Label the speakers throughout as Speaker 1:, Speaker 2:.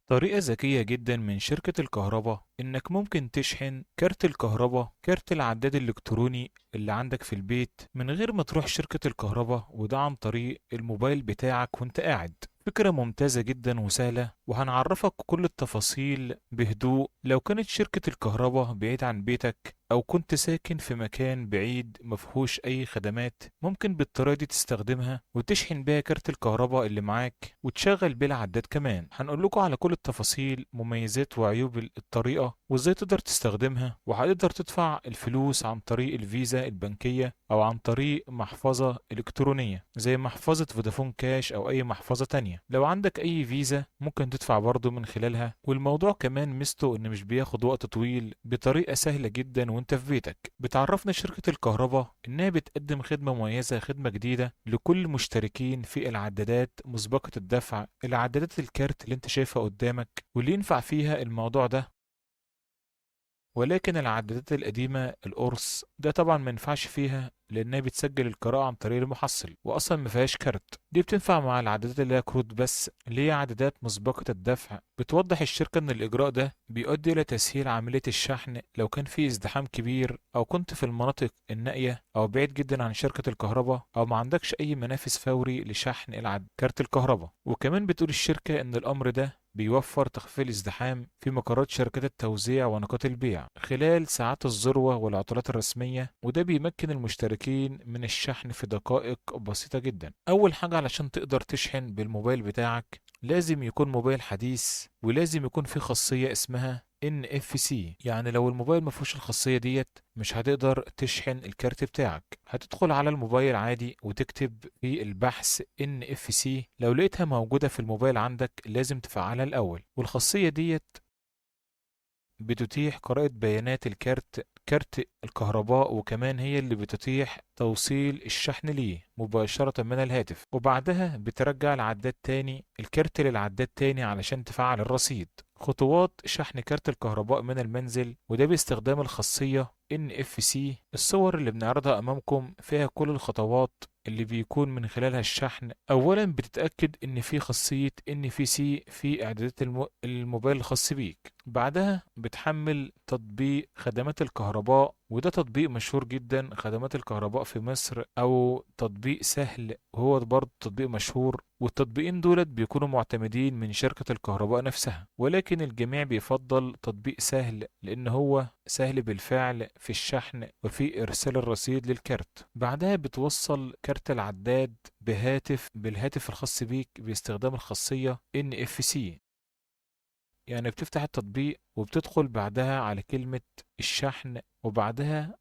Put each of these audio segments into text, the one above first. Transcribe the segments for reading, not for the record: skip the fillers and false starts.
Speaker 1: طريقة ذكية جدا من شركة الكهرباء إنك ممكن تشحن كارت الكهرباء، كارت العداد الإلكتروني اللي عندك في البيت من غير ما تروح شركة الكهرباء، وده عن طريق الموبايل بتاعك وانت قاعد. فكرة ممتازة جدا وسهلة، وهنعرفك كل التفاصيل بهدوء. لو كانت شركة الكهرباء بعيد عن بيتك أو كنت ساكن في مكان بعيد مفهوش أي خدمات، ممكن بالطريقة دي تستخدمها وتشحن بيها كارت الكهرباء اللي معاك وتشغل بيه العداد كمان. هنقول لكم على كل التفاصيل، مميزات وعيوب الطريقة وازاي تقدر تستخدمها، وهتقدر تدفع الفلوس عن طريق الفيزا البنكية أو عن طريق محفظة إلكترونية زي محفظة فودافون كاش أو أي محفظة تانية. لو عندك أي فيزا ممكن تدفع برضه من خلالها، والموضوع كمان ميزته إن مش بياخد وقت طويل، بطريقة سهلة جدا وانت في بيتك. بتعرفنا شركة الكهرباء إنها بتقدم خدمة مميزة، خدمة جديدة لكل المشتركين في العدادات مسبقة الدفع، العدادات الكارت اللي انت شايفها قدامك واللي ينفع فيها الموضوع ده. ولكن العدادات القديمة القرص ده طبعا ما ينفعش فيها، لأنها بتسجل القراءة عن طريق المحصل وأصلا ما فيهاش كارت. دي بتنفع مع العدادات اللي هي كروت بس، اللي هي عدادات مسبقة الدفع. بتوضح الشركة إن الإجراء ده بيؤدي إلى تسهيل عملية الشحن لو كان في ازدحام كبير، أو كنت في المناطق النائية أو بعيد جدا عن شركة الكهرباء، أو ما عندكش أي منافذ فوري لشحن كارت الكهرباء. وكمان بتقول الشركة إن الأمر ده بيوفر تخفيف الازدحام في مقرات شركات التوزيع ونقاط البيع خلال ساعات الذروة والعطلات الرسمية، وده بيمكن المشتركين من الشحن في دقائق بسيطة جدا. أول حاجة علشان تقدر تشحن بالموبايل بتاعك لازم يكون موبايل حديث، ولازم يكون فيه خاصية اسمها NFC. يعني لو الموبايل ما فيهوش الخاصية ديت مش هتقدر تشحن الكارت بتاعك. هتدخل على الموبايل عادي وتكتب في البحث NFC، لو لقيتها موجودة في الموبايل عندك لازم تفعلها الأول. والخاصية ديت بتتيح قراءة بيانات كارت الكهرباء، وكمان هي اللي بتتيح توصيل الشحن ليه مباشرة من الهاتف، وبعدها بترجع الكارت للعداد تاني علشان تفعل الرصيد. خطوات شحن كارت الكهرباء من المنزل، وده باستخدام الخاصية NFC. الصور اللي بنعرضها أمامكم فيها كل الخطوات اللي بيكون من خلالها الشحن. أولا بتتأكد إن في خاصية NFC في إعدادات الموبايل الخاص بيك. بعدها بتحمل تطبيق خدمات الكهرباء، وده تطبيق مشهور جدا، خدمات الكهرباء في مصر، أو تطبيق سهل وهو برضه تطبيق مشهور. والتطبيقين دولت بيكونوا معتمدين من شركة الكهرباء نفسها، ولكن الجميع بيفضل تطبيق سهل لأن هو سهل بالفعل في الشحن وفي إرسال الرصيد للكارت. بعدها بتوصل كارت العداد بالهاتف الخاص بيك باستخدام الخاصية NFC. يعني بتفتح التطبيق وبتدخل بعدها على كلمة الشحن، وبعدها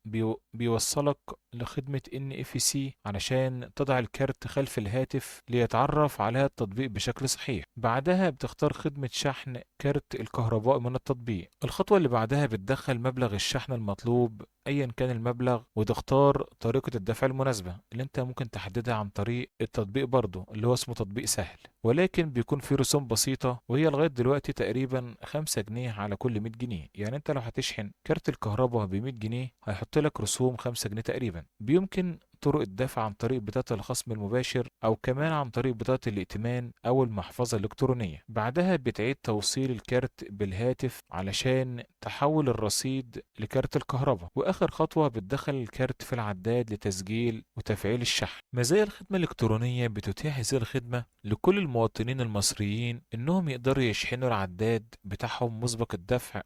Speaker 1: بيوصلك لخدمة NFC علشان تضع الكارت خلف الهاتف ليتعرف على التطبيق بشكل صحيح. بعدها بتختار خدمة شحن كارت الكهرباء من التطبيق. الخطوة اللي بعدها بتدخل مبلغ الشحن المطلوب ايا كان المبلغ، وتختار طريقة الدفع المناسبة اللي انت ممكن تحددها عن طريق التطبيق برضه اللي هو اسمه تطبيق سهل، ولكن بيكون في رسوم بسيطة، وهي لغاية دلوقتي تقريبا 5 جنيه على كل 100 جنيه. يعني انت لو هتشحن كارت الكهرباء ب 100 جنيه هيحط لك رسوم 5 جنيه تقريبا. بيمكن طرق الدفع عن طريق بطاقة الخصم المباشر، أو كمان عن طريق بطاقة الائتمان أو المحفظة الإلكترونية. بعدها بتعيد توصيل الكارت بالهاتف علشان تحول الرصيد لكارت الكهرباء. وآخر خطوة بتدخل الكارت في العداد لتسجيل وتفعيل الشحن. مزايا الخدمة الإلكترونية بتتيح هذه الخدمة لكل المواطنين المصريين إنهم يقدروا يشحنوا العداد بتاعهم مسبق الدفع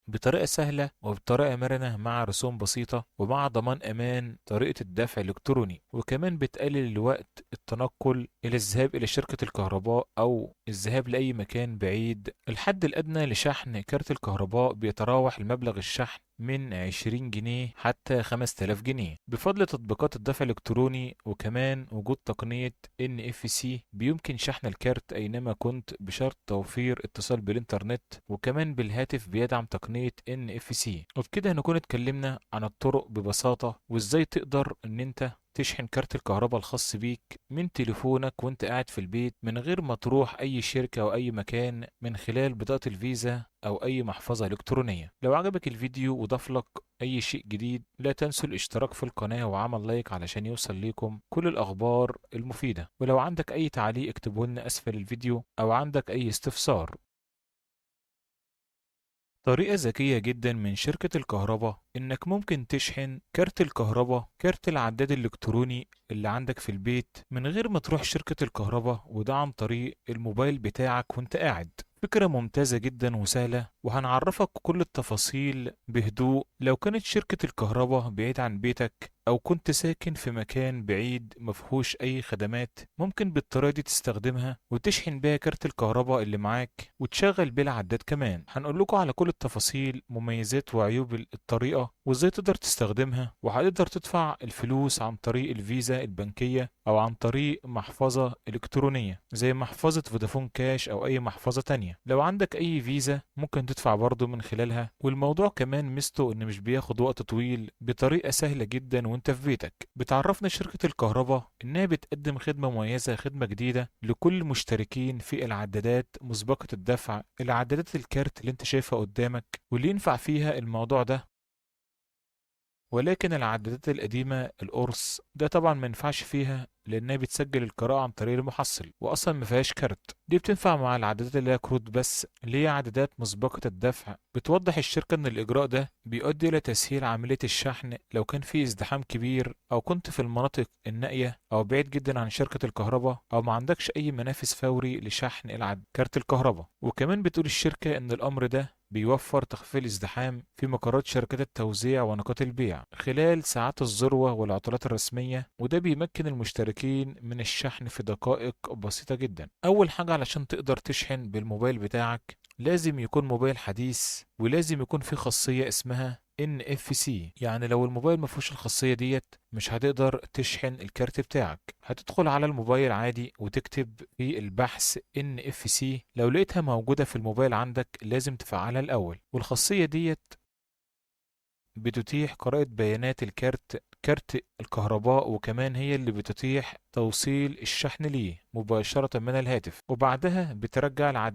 Speaker 1: بطريقة سهلة وبطريقة مرنة، مع رسوم بسيطة ومع ضمان أمان طريقة الدفع الإلكتروني. وكمان بتقلل الوقت التنقل إلى الذهاب إلى شركة الكهرباء أو الذهاب لأي مكان بعيد. الحد الأدنى لشحن كارت الكهرباء بيتراوح المبلغ الشحن من 20 جنيه حتى 5000 جنيه بفضل تطبيقات الدفع الإلكتروني. وكمان وجود تقنية NFC بيمكن شحن الكارت أينما كنت بشرط توفير اتصال بالإنترنت، وكمان بالهاتف بيدعم تقنية NFC. وبكده نكون اتكلمنا عن الطرق ببساطة، وإزاي تقدر إن أنت تشحن كارت الكهرباء الخاص بيك من تليفونك وانت قاعد في البيت من غير ما تروح اي شركة او اي مكان، من خلال بطاقة الفيزا او اي محفظة الكترونية. لو عجبك الفيديو وضاف لك أي شيء جديد لا تنسوا الاشتراك في القناة وعمل لايك علشان يوصل ليكم كل الأخبار المفيدة، ولو عندك أي تعليق اكتبه لنا أسفل الفيديو أو عندك أي استفسار. طريقة ذكية جدا من شركة الكهرباء إنك ممكن تشحن كارت الكهرباء، كارت العداد الإلكتروني اللي عندك في البيت من غير ما تروح شركة الكهرباء، وده عن طريق الموبايل بتاعك وانت قاعد. فكرة ممتازة جدا وسهلة، وهنعرفك كل التفاصيل بهدوء. لو كانت شركة الكهرباء بعيد عن بيتك أو كنت ساكن في مكان بعيد مفهوش أي خدمات، ممكن بالطريقة دي تستخدمها وتشحن بيها كارت الكهرباء اللي معاك وتشغل بيه العداد كمان. هنقول لكم على كل التفاصيل، مميزات وعيوب الطريقة وازاي تقدر تستخدمها، وهتقدر تدفع الفلوس عن طريق الفيزا البنكية أو عن طريق محفظة إلكترونية زي محفظة فودافون كاش أو أي محفظة تانية. لو عندك أي فيزا ممكن تدفع برضه من خلالها، والموضوع كمان ميزته إن مش بياخد وقت طويل، بطريقة سهلة جدا وانت في بيتك. بتعرفنا شركة الكهرباء إنها بتقدم خدمة مميزة، خدمة جديدة لكل المشتركين في العدادات مسبقة الدفع، العدادات الكارت اللي انت شايفها قدامك واللي ينفع فيها الموضوع ده. ولكن العدادات القديمة القرص ده طبعا ما ينفعش فيها، لأنها بتسجل القراءة عن طريق المحصل وأصلا ما فيهاش كارت. دي بتنفع مع العدادات اللي هي كروت بس، اللي هي عدادات مسبقة الدفع. بتوضح الشركة إن الإجراء ده بيؤدي إلى تسهيل عملية الشحن لو كان في ازدحام كبير، أو كنت في المناطق النائية أو بعيد جدا عن شركة الكهرباء، أو ما عندكش أي منافذ فوري لشحن كارت الكهرباء. وكمان بتقول الشركة إن الأمر ده بيوفر تخفيف الازدحام في مقرات شركات التوزيع ونقاط البيع خلال ساعات الذروة والعطلات الرسمية، وده بيمكن المشتركين من الشحن في دقائق بسيطة جدا. أول حاجة علشان تقدر تشحن بالموبايل بتاعك لازم يكون موبايل حديث، ولازم يكون فيه خاصية اسمها NFC. يعني لو الموبايل ما فيهوش الخاصية ديت مش هتقدر تشحن الكارت بتاعك. هتدخل على الموبايل عادي وتكتب في البحث NFC، لو لقيتها موجودة في الموبايل عندك لازم تفعلها الأول. والخاصية ديت بتتيح قراءة بيانات كارت الكهرباء، وكمان هي اللي بتتيح توصيل الشحن ليه مباشرة من الهاتف، وبعدها بترجع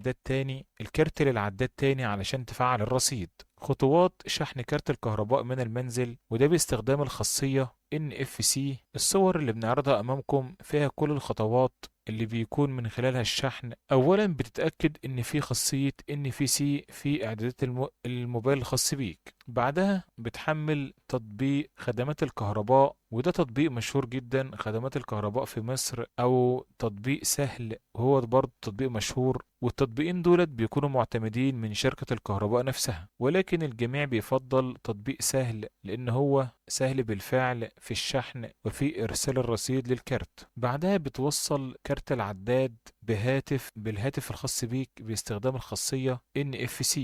Speaker 1: الكارت للعداد تاني علشان تفعل الرصيد. خطوات شحن كارت الكهرباء من المنزل، وده باستخدام الخاصية NFC. الصور اللي بنعرضها أمامكم فيها كل الخطوات اللي بيكون من خلالها الشحن. أولا بتتأكد إن في خاصية NFC في إعدادات الموبايل الخاص بيك. بعدها بتحمل تطبيق خدمات الكهرباء، وده تطبيق مشهور جدا، خدمات الكهرباء في مصر، أو تطبيق سهل وهو برضه تطبيق مشهور. والتطبيقين دولت بيكونوا معتمدين من شركة الكهرباء نفسها، ولكن الجميع بيفضل تطبيق سهل لأن هو سهل بالفعل في الشحن وفي إرسال الرصيد للكارت. بعدها بتوصل كارت العداد بالهاتف الخاص بيك باستخدام الخاصية NFC.